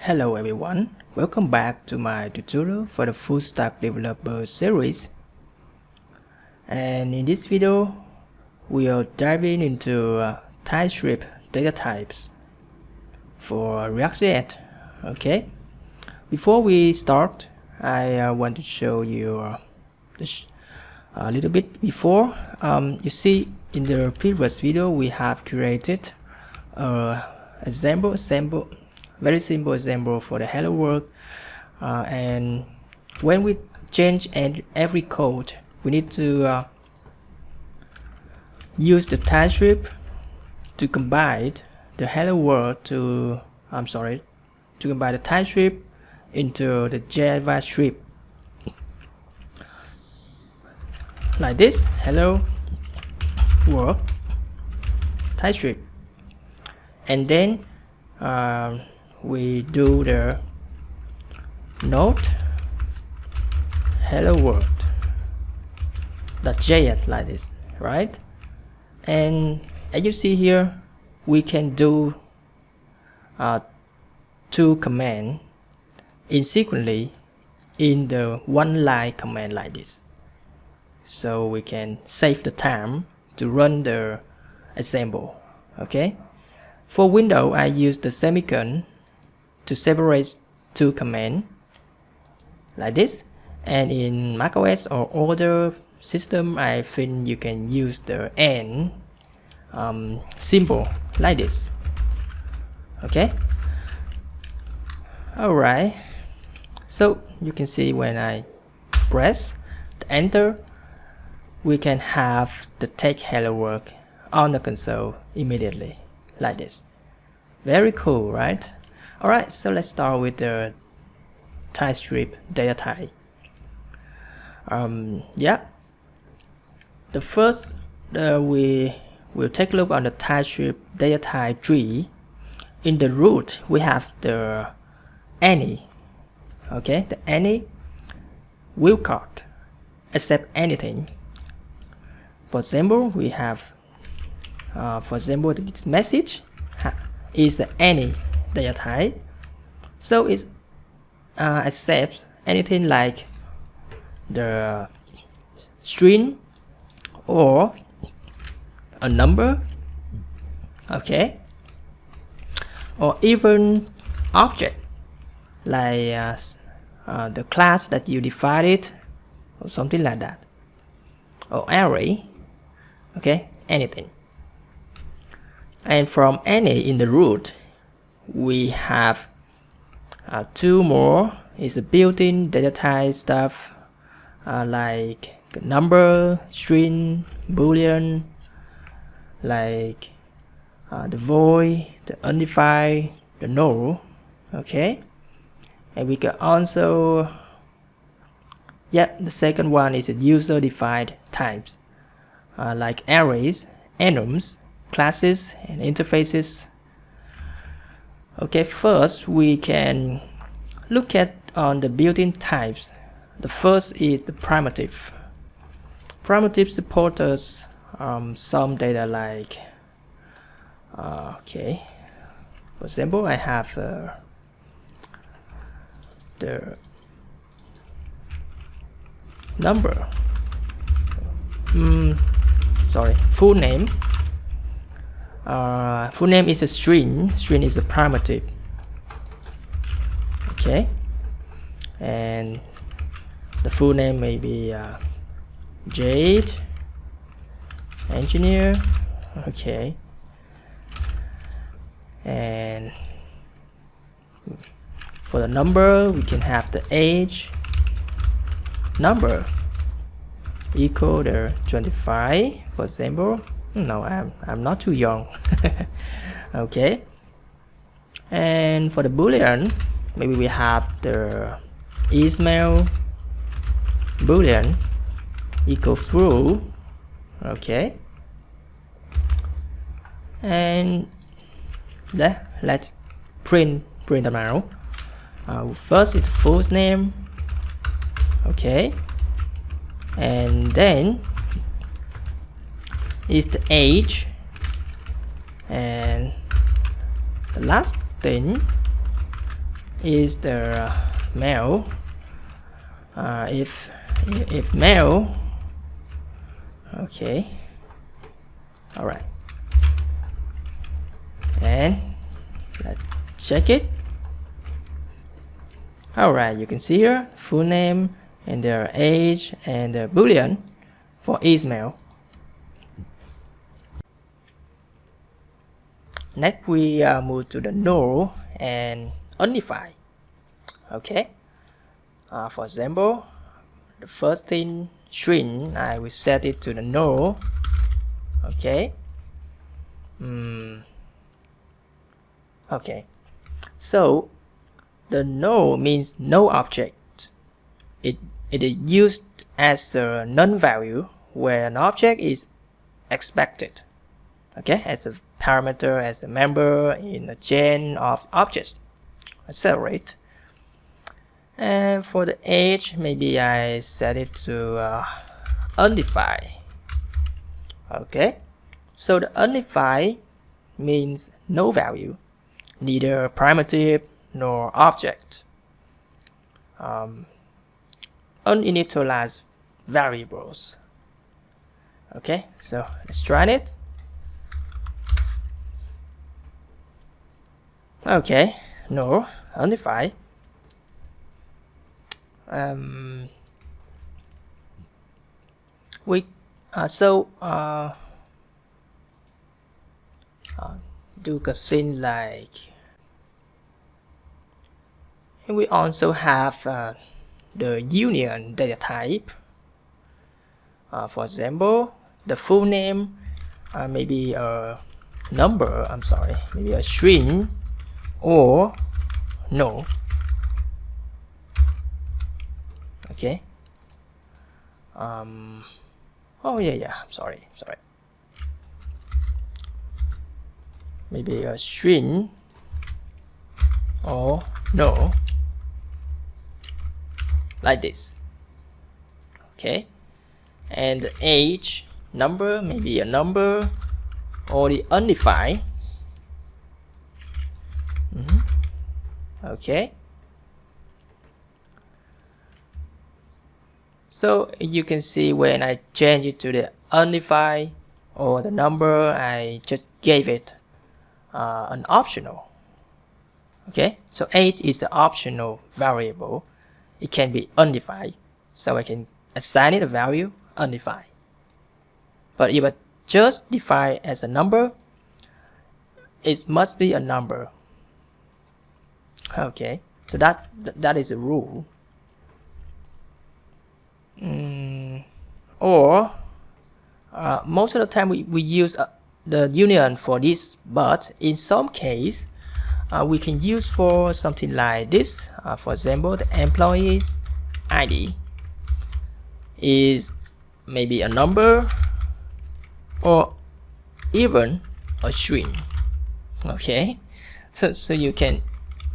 Hello everyone, welcome back to my tutorial for the Fullstack Developer series. And in this video, we are diving into TypeScript data types for React.js. Okay, before we start, I want to show you a little bit before. You see, in the previous video, we have created a very simple example for the hello world, and when we change every code, we need to use the TypeScript to combine the hello world to combine the TypeScript into the JavaScript like this: hello world TypeScript, and then we do the node hello world .js like this, right? And as you see here, we can do two commands in sequentially in the one line command like this, so we can save the time to run the example. Okay, for Windows I use the semicolon to separate two commands like this, and in macOS or other system I think you can use the and symbol like this. Okay, alright, so you can see when I press the enter, we can have the text hello world on the console immediately like this. Very cool, right? Alright, so let's start with the TypeScript data type. The first we will take a look on the TypeScript data type tree. In the root we have the any. Okay, the any will not accept anything. For example, we have this message is the any data type, so it accepts anything like the string or a number, okay, or even object like the class that you defined or something like that, or array. Okay, anything. And from any in the root, we have two more. Is the built-in data type stuff like number, string, boolean, like the void, the undefined, the null. Okay, and we can also, the second one is the user-defined types like arrays, enums, classes, and interfaces. Okay, first we can look at on the built-in types. The first is the primitive. Primitive support us some data like okay, for example, I have the number, full name. Full name is a string is a primitive. Okay, and the full name may be Jade engineer. Okay, and for the number we can have the age number equal to 25, for example. No, I'm not too young. Okay, and for the boolean, maybe we have the Ismail boolean equal true. Okay, and let's print them out. First is full name. Okay, and then is the age, and the last thing is the male. If male, okay, all right, and let's check it. All right, you can see here full name and their age and the boolean for is male. Next, we move to the null and undefined. Okay. For example, the first thing string, I will set it to the null. Okay. Okay. So the null means no object. It is used as a non-value where an object is expected. Okay, as a parameter, as a member in a chain of objects, accelerate. And for the age, maybe I set it to undefined. Okay, so the undefined means no value, neither primitive nor object. Uninitialized variables. Okay, so let's try it. Okay, no, undefined. We do a thing like, and we also have the union data type. For example, the full name, maybe a number, I'm sorry, maybe a string or no. Okay. Oh yeah, I'm sorry. Maybe a string or no, like this. Okay. And the age number, maybe a number or the undefined. Okay. So you can see when I change it to the undefined or the number, I just gave it an optional. Okay, so age is the optional variable. It can be undefined, so I can assign it a value undefined. But if I just define as a number, it must be a number. Okay, so that is a rule. Or most of the time we use the union for this, but in some case we can use for something like this. For example, the employee's ID is maybe a number or even a string. Okay, so you can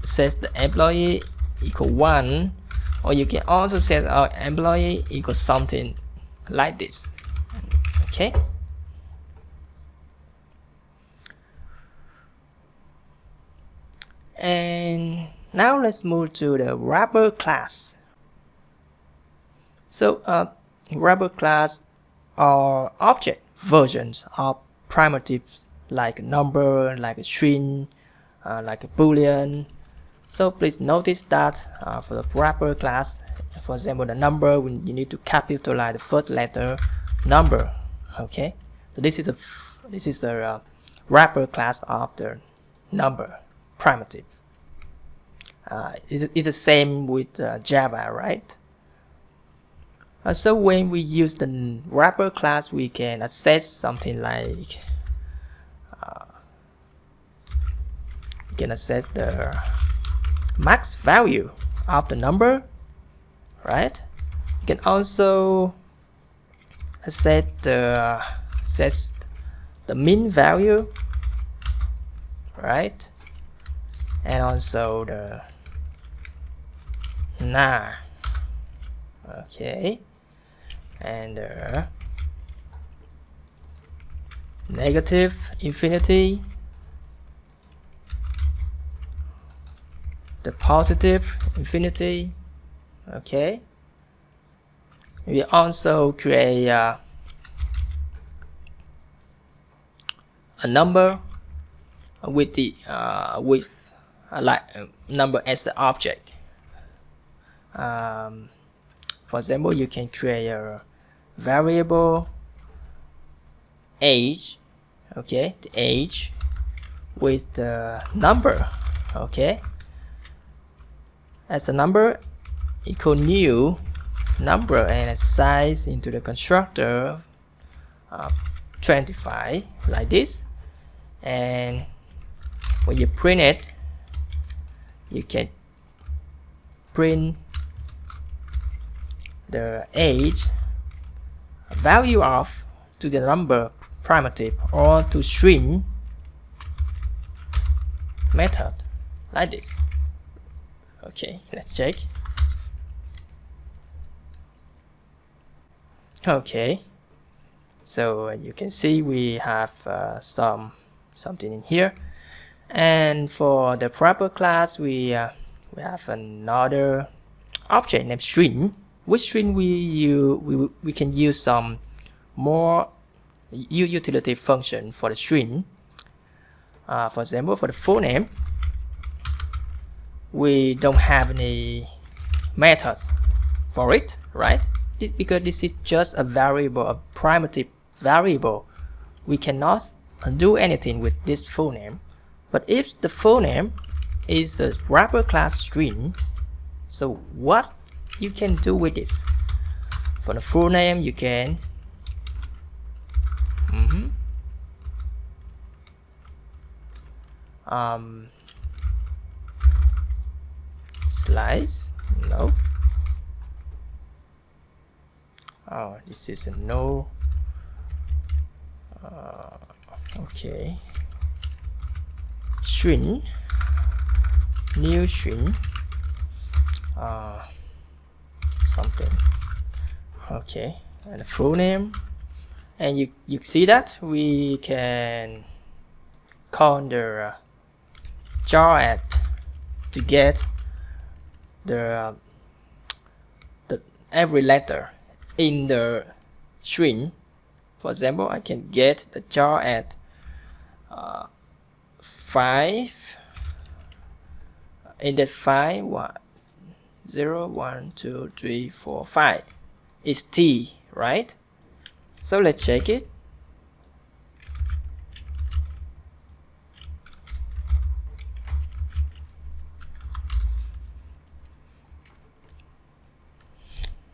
set the employee equal 1, or you can also set our employee equal something like this. Okay. And now let's move to the wrapper class. So wrapper class are object versions of primitives like a number, like a string, like a boolean. So please notice that for the wrapper class, for example, the number, you need to capitalize the first letter number. Okay, so this is the wrapper class of the number primitive. It's the same with Java, right? So when we use the wrapper class, we can access something like we can access the max value of the number, right? You can also access the min value, right? And also the na. Okay, and negative, infinity, the positive infinity. Okay, we also create a number with the number as the object. For example, you can create a variable age, okay, the age with the number, okay, as a number equal new number and size into the constructor 25 like this. And when you print it, you can print the age value of to the number primitive or to string method like this. Okay, let's check. Okay, so you can see we have something in here. And for the proper class, we have another object named string. Which string we can use some more utility function for the string. For example, for the full name, we don't have any methods for it, right? Because this is just a variable, a primitive variable. We cannot do anything with this full name. But if the full name is a wrapper class string, so what you can do with this? For the full name, you can slice, no. Oh, this is a no. Okay, string, new string, something. Okay, and the full name, and you see that we can call the jar at to get the every letter in the string. For example, I can get the jar at 5 in that 5 0 1 2 3 4 5 is T, right? So let's check it.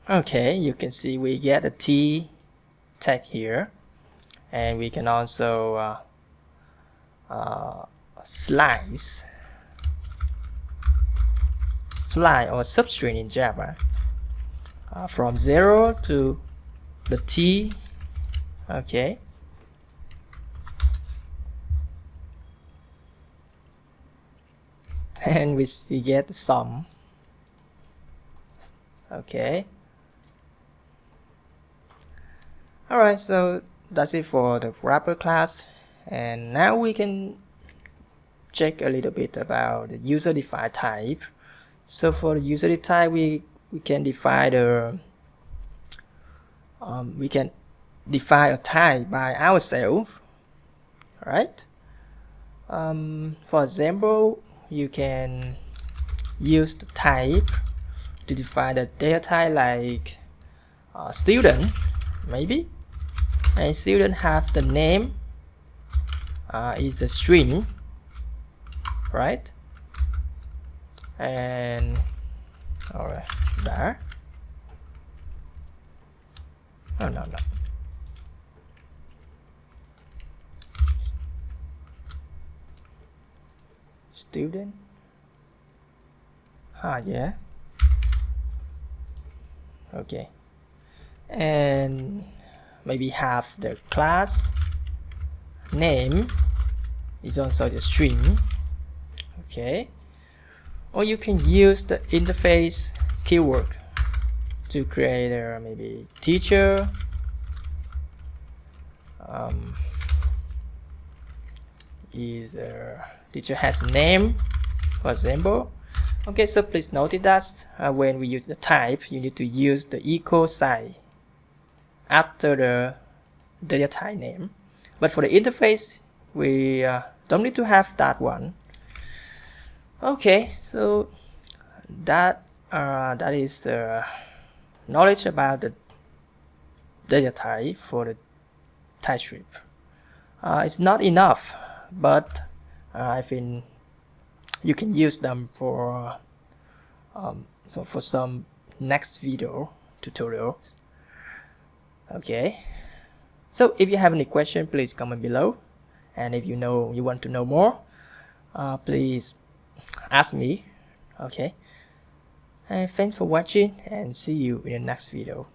Okay, you can see we get a T tag here, and we can also slice or substring in Java from 0 to the T. Okay, and we get the sum. Okay. Alright, so that's it for the wrapper class, and now we can check a little bit about the user-defined type. So for the user type, we can define the we can define a type by ourselves, right? For example, you can use the type to define the data type like student, maybe. And student have the name is a string, right? And alright, there. Oh no. Student. Yeah. Okay. And maybe have the class name is also the string. Okay, or you can use the interface keyword to create maybe teacher, teacher has name, for example, Okay, so please notice that when we use the type, you need to use the equal sign after the data type name. But for the interface, we don't need to have that one. Okay, so that is knowledge about the data type for the TypeScript. It's not enough, but I think you can use them for some next video tutorials. Okay, so if you have any question, please comment below, and if you want to know more, please ask me. Okay, and thanks for watching, and see you in the next video.